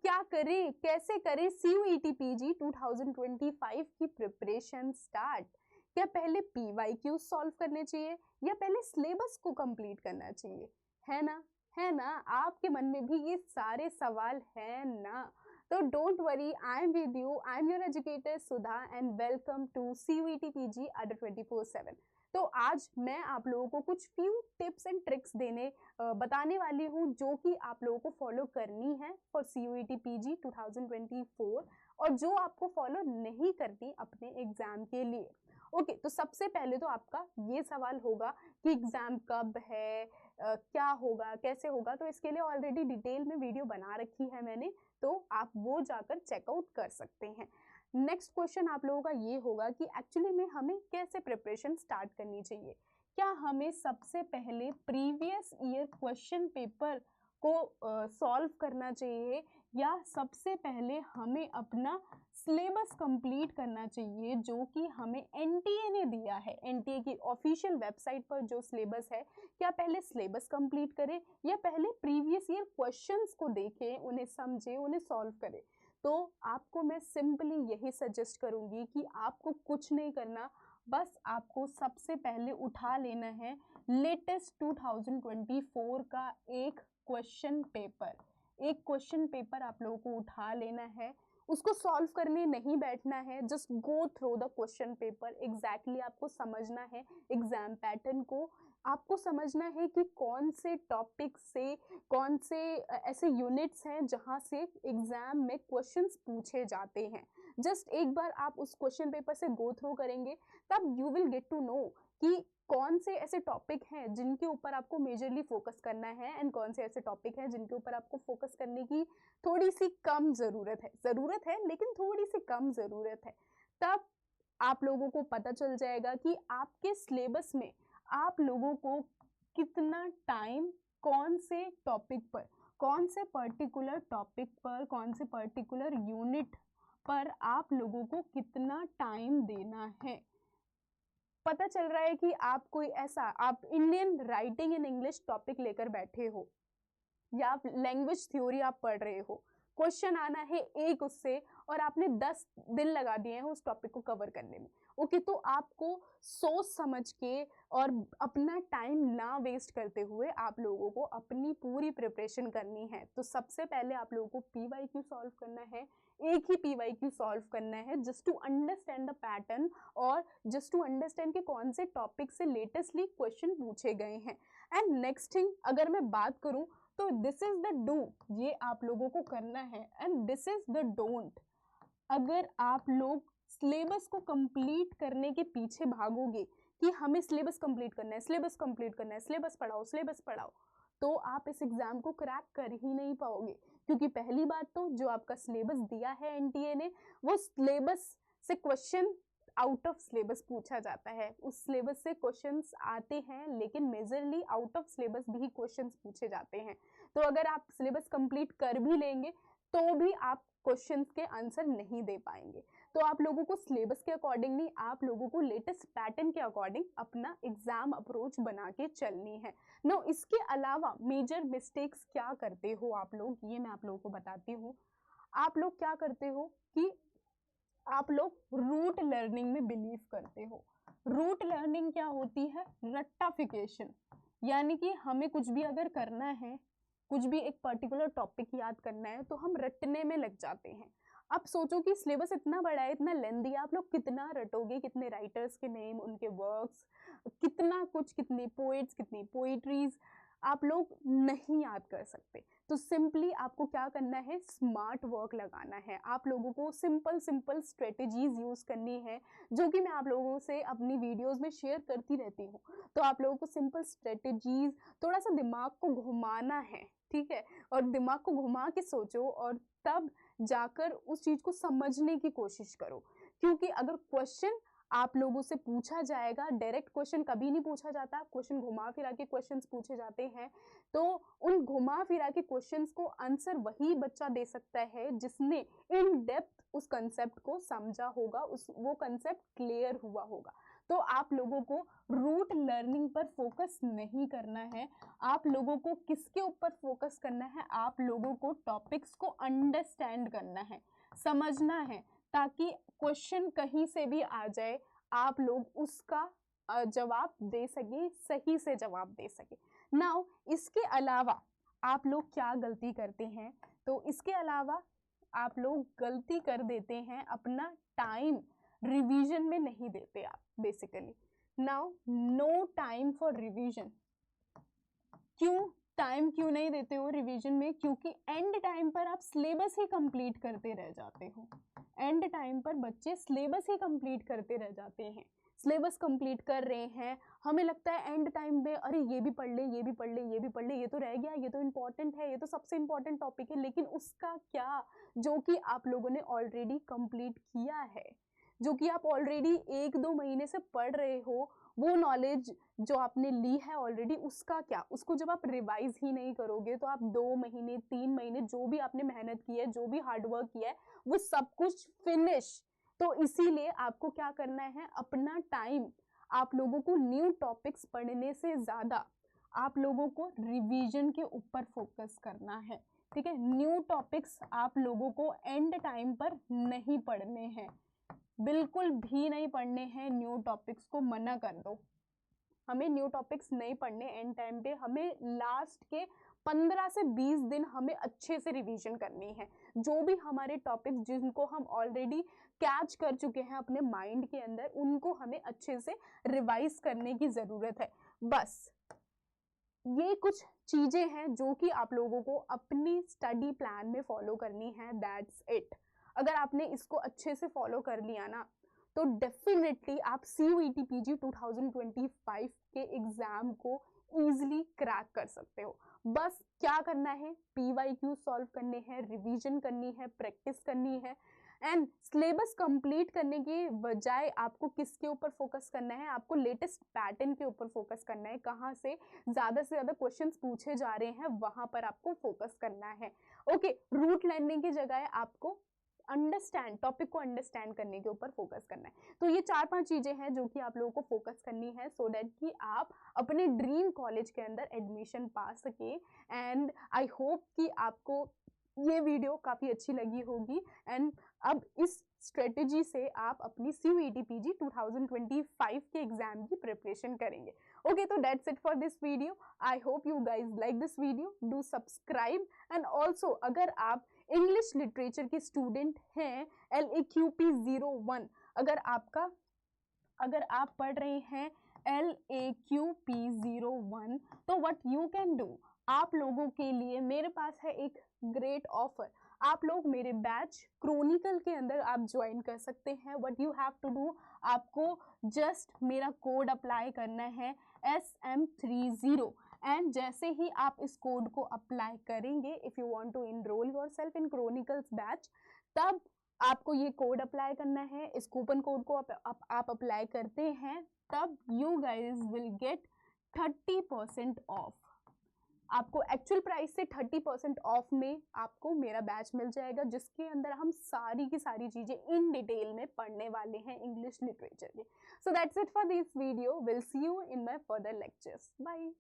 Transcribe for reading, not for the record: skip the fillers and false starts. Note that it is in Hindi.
क्या करें, कैसे करें CUET PG 2025 की प्रिपरेशन स्टार्ट। क्या पहले PYQ सॉल्व करने चाहिए या पहले सिलेबस को कंप्लीट करना चाहिए? है ना, है ना, आपके मन में भी ये सारे सवाल हैं ना? तो don't worry, I am with you, I am your educator Sudha and welcome to CUET PG under 24/7। तो आज मैं आप लोगों को कुछ फ्यू टिप्स एंड ट्रिक्स बताने वाली हूँ जो कि आप लोगों को फॉलो करनी है फॉर CUET PG 2024 और जो आपको फॉलो नहीं करनी अपने एग्जाम के लिए। ओके, तो सबसे पहले तो आपका ये सवाल होगा कि एग्जाम कब है, क्या होगा, कैसे होगा। तो इसके लिए ऑलरेडी डिटेल में वीडियो बना रखी है मैंने, तो आप वो जाकर चेकआउट कर सकते हैं। नेक्स्ट क्वेश्चन आप लोगों का ये होगा कि एक्चुअली में हमें कैसे प्रिपरेशन स्टार्ट करनी चाहिए। क्या हमें सबसे पहले प्रीवियस ईयर क्वेश्चन पेपर को सॉल्व करना चाहिए या सबसे पहले हमें अपना सिलेबस कंप्लीट करना चाहिए जो कि हमें NTA ने दिया है। NTA की ऑफिशियल वेबसाइट पर जो सिलेबस है, क्या पहले सिलेबस कंप्लीट करें या पहले प्रीवियस ईयर क्वेश्चंस को देखें, उन्हें समझें, उन्हें सॉल्व करें। तो आपको मैं सिंपली यही सजेस्ट करूंगी कि आपको कुछ नहीं करना, बस आपको सबसे पहले उठा लेना है लेटेस्ट 2024 का एक क्वेश्चन पेपर आप लोगों को उठा लेना है। उसको सॉल्व करने नहीं बैठना है, just go through the question paper. Exactly आपको समझना है एग्जाम पैटर्न को, आपको समझना है कि कौन से टॉपिक से, कौन से ऐसे यूनिट्स हैं जहां से एग्जाम में क्वेश्चंस पूछे जाते हैं। जस्ट एक बार आप उस क्वेश्चन पेपर से गो थ्रू करेंगे तब you will get to know कि कौन से ऐसे टॉपिक हैं जिनके ऊपर आपको मेजरली फोकस करना है एंड कौन से ऐसे टॉपिक हैं जिनके ऊपर आपको फोकस करने की थोड़ी सी कम जरूरत है लेकिन थोड़ी सी कम जरूरत है। तब आप लोगों को पता चल जाएगा कि आपके सिलेबस में आप लोगों को कितना टाइम कौन से टॉपिक पर, कौन से पर्टिकुलर टॉपिक पर, कौन से पर्टिकुलर यूनिट पर आप लोगों को कितना टाइम देना है। पता चल रहा है कि आप कोई ऐसा, आप Indian writing in English topic लेकर बैठे हो या आप लैंग्वेज थ्योरी आप पढ़ रहे हो, क्वेश्चन आना है एक उससे और आपने 10 दिन लगा दिए हैं उस टॉपिक को कवर करने में। ओके, तो आपको सोच समझ के और अपना टाइम ना वेस्ट करते हुए आप लोगों को अपनी पूरी प्रिपरेशन करनी है। तो सबसे पहले आप लोगों को PYQ सॉल्व करना है, एक ही PYQ सॉल्व करना है just to understand the pattern और जस्ट टू अंडरस्टैंड कि कौन से टॉपिक से लेटेस्टली क्वेश्चन पूछे गए हैं। एंड नेक्स्ट थिंग अगर मैं बात करूं तो दिस इज द डू, ये आप लोगों को करना है and this is the don't. अगर आप लोग सिलेबस को कंप्लीट करने के पीछे भागोगे कि हमें सिलेबस कंप्लीट करना है, सिलेबस कंप्लीट करना है, सिलेबस पढ़ाओ, तो आप इस एग्जाम को क्रैक कर ही नहीं पाओगे। क्योंकि पहली बात तो जो आपका सिलेबस दिया है NTA ने, वो सिलेबस से क्वेश्चन आउट ऑफ सिलेबस पूछा जाता है। उस सिलेबस से क्वेश्चंस आते हैं लेकिन मेजरली आउट ऑफ सिलेबस भी क्वेश्चंस पूछे जाते हैं। तो अगर आप सिलेबस कंप्लीट कर भी लेंगे तो भी आप क्वेश्चंस के आंसर नहीं दे पाएंगे। तो आप लोगों को सिलेबस के अकॉर्डिंग नहीं, आप लोगों को लेटेस्ट पैटर्न के अकॉर्डिंग अपना एग्जाम अप्रोच बना के चलनी है। नो, इसके अलावा मेजर मिस्टेक्स क्या करते हो आप लोग, ये मैं आप लोगों को बताती हूँ। आप लोग क्या करते हो कि आप लोग रूट लर्निंग में बिलीव करते हो। रूट लर्निंग क्या होती है? रट्टाफिकेशन, यानी कि हमें कुछ भी अगर करना है, कुछ भी एक पर्टिकुलर टॉपिक याद करना है तो हम रटने में लग जाते हैं। अब सोचो कि सिलेबस इतना बड़ा है, इतना लेंथी है, आप लोग कितना रटोगे, कितने राइटर्स के नेम, उनके वर्क्स, कितना कुछ, कितनी पोएट्स, कितनी पोइट्रीज आप लोग नहीं याद कर सकते। तो सिंपली आपको क्या करना है, स्मार्ट वर्क लगाना है। आप लोगों को सिंपल स्ट्रेटेजीज यूज करनी है जो कि मैं आप लोगों से अपनी वीडियोस में शेयर करती रहती हूँ। तो आप लोगों को सिंपल स्ट्रेटेजीज, थोड़ा सा दिमाग को घुमाना है, ठीक है, और दिमाग को घुमा के सोचो और तब जाकर उस चीज को समझने की कोशिश करो। क्योंकि अगर क्वेश्चन आप लोगों से पूछा जाएगा, डायरेक्ट क्वेश्चन कभी नहीं पूछा जाता, क्वेश्चन घुमा फिरा के क्वेश्चंस पूछे जाते हैं। तो उन घुमा फिरा के क्वेश्चंस को आंसर वही बच्चा दे सकता है जिसने इन डेप्थ उस कंसेप्ट को समझा होगा, वो कंसेप्ट क्लियर हुआ होगा। तो आप लोगों को रूट लर्निंग पर फोकस नहीं करना है। आप लोगों को किसके ऊपर फोकस करना है? आप लोगों को टॉपिक्स को अंडरस्टैंड करना है, समझना है, ताकि क्वेश्चन कहीं से भी आ जाए आप लोग उसका जवाब दे सके, सही से जवाब दे सके। नाउ इसके अलावा आप लोग क्या गलती करते हैं? तो इसके अलावा आप लोग गलती कर देते हैं, अपना टाइम रिवीजन में नहीं देते आप basically. Now no time for revision. क्यों टाइम क्यों नहीं देते हो रिवीजन में? क्योंकि एंड टाइम पर आप सिलेबस ही कंप्लीट करते रह जाते हो। एंड टाइम पर बच्चे सिलेबस ही कंप्लीट करते रह जाते हैं। सिलेबस कंप्लीट कर रहे हैं, हमें लगता है एंड टाइम पे अरे ये भी पढ़ ले, ये भी पढ़ ले, ये भी पढ़ ले, ये तो रह गया, ये तो इम्पोर्टेंट है, ये तो सबसे इम्पोर्टेंट टॉपिक है। लेकिन उसका क्या जो कि आप लोगों ने ऑलरेडी कंप्लीट किया है, जो कि आप ऑलरेडी 1-2 महीने से पढ़ रहे हो, वो नॉलेज जो आपने ली है ऑलरेडी, उसका क्या? उसको जब आप रिवाइज ही नहीं करोगे तो आप 2 महीने 3 महीने जो भी आपने मेहनत की है, जो भी हार्डवर्क किया है, वो सब कुछ फिनिश। तो इसीलिए आपको क्या करना है? अपना टाइम आप लोगों को न्यू टॉपिक्स पढ़ने से ज़्यादा आप लोगों को रिवीजन के ऊपर फोकस करना है, ठीक है? न्यू टॉपिक्स आप लोगों को एंड टाइम पर नहीं पढ़ने हैं, बिल्कुल भी नहीं पढ़ने हैं। न्यू टॉपिक्स को मना कर दो, हमें न्यू टॉपिक्स नहीं पढ़ने एंड टाइम पे। हमें लास्ट के 15 से 20 दिन हमें अच्छे से रिवीजन करनी है। जो भी हमारे टॉपिक्स जिनको हम ऑलरेडी कैच कर चुके हैं अपने माइंड के अंदर, उनको हमें अच्छे से रिवाइज करने की ज़रूरत है। बस ये कुछ चीज़ें हैं जो कि आप लोगों को अपनी स्टडी प्लान में फॉलो करनी है, दैट्स इट। अगर आपने इसको अच्छे से फॉलो कर लिया ना, तो डेफिनेटली आप CUET PG 2025 के एग्जाम को इजीली क्रैक कर सकते हो। बस क्या करना है? PYQ सॉल्व करने हैं, रिवीजन करनी है, प्रैक्टिस करनी है। एंड सिलेबस कंप्लीट करने के बजाय आपको किसके ऊपर फोकस करना है? आपको लेटेस्ट पैटर्न के ऊपर फोकस करना है। कहाँ से ज़्यादा क्वेश्चंस पूछे जा रहे हैं, वहाँ पर आपको फोकस करना है। ओके, रूट लर्निंग की जगह आपको अंडरस्टैंड, टॉपिक को अंडरस्टैंड करने के ऊपर फोकस करना है। तो ये 4-5 चीज़ें हैं जो कि आप लोगों को फोकस करनी है, सो दैट कि आप अपने ड्रीम कॉलेज के अंदर एडमिशन पा सके। एंड आई होप कि आपको ये वीडियो काफ़ी अच्छी लगी होगी। एंड अब इस स्ट्रेटेजी से आप अपनी CUET PG 2025 के एग्जाम की प्रिपरेशन करेंगे। ओके, तो that's it for this video. I hope you guys like this video. Do subscribe. And also अगर आप इंग्लिश लिटरेचर के स्टूडेंट हैं, LAQP 01, अगर आप पढ़ रहे हैं LAQP 01, तो व्हाट यू कैन डू, आप लोगों के लिए मेरे पास है एक ग्रेट ऑफर। आप लोग मेरे बैच क्रोनिकल के अंदर आप ज्वाइन कर सकते हैं। What you have to do, आपको जस्ट मेरा कोड अप्लाई करना है SM30। एंड जैसे ही आप इस कोड को अप्लाई करेंगे, if you want to enroll yourself in chronicles batch, तब आपको ये कोड अप्लाई करना है। इस कूपन कोड को आप अप्लाई करते हैं, तब you guys will get 30% of. आपको एक्चुअल प्राइस से 30% ऑफ में आपको मेरा बैच मिल जाएगा, जिसके अंदर हम सारी की सारी चीज़ें इन डिटेल में पढ़ने वाले हैं इंग्लिश लिटरेचर के। So that's it for this video. Will see you in my further lectures. Bye.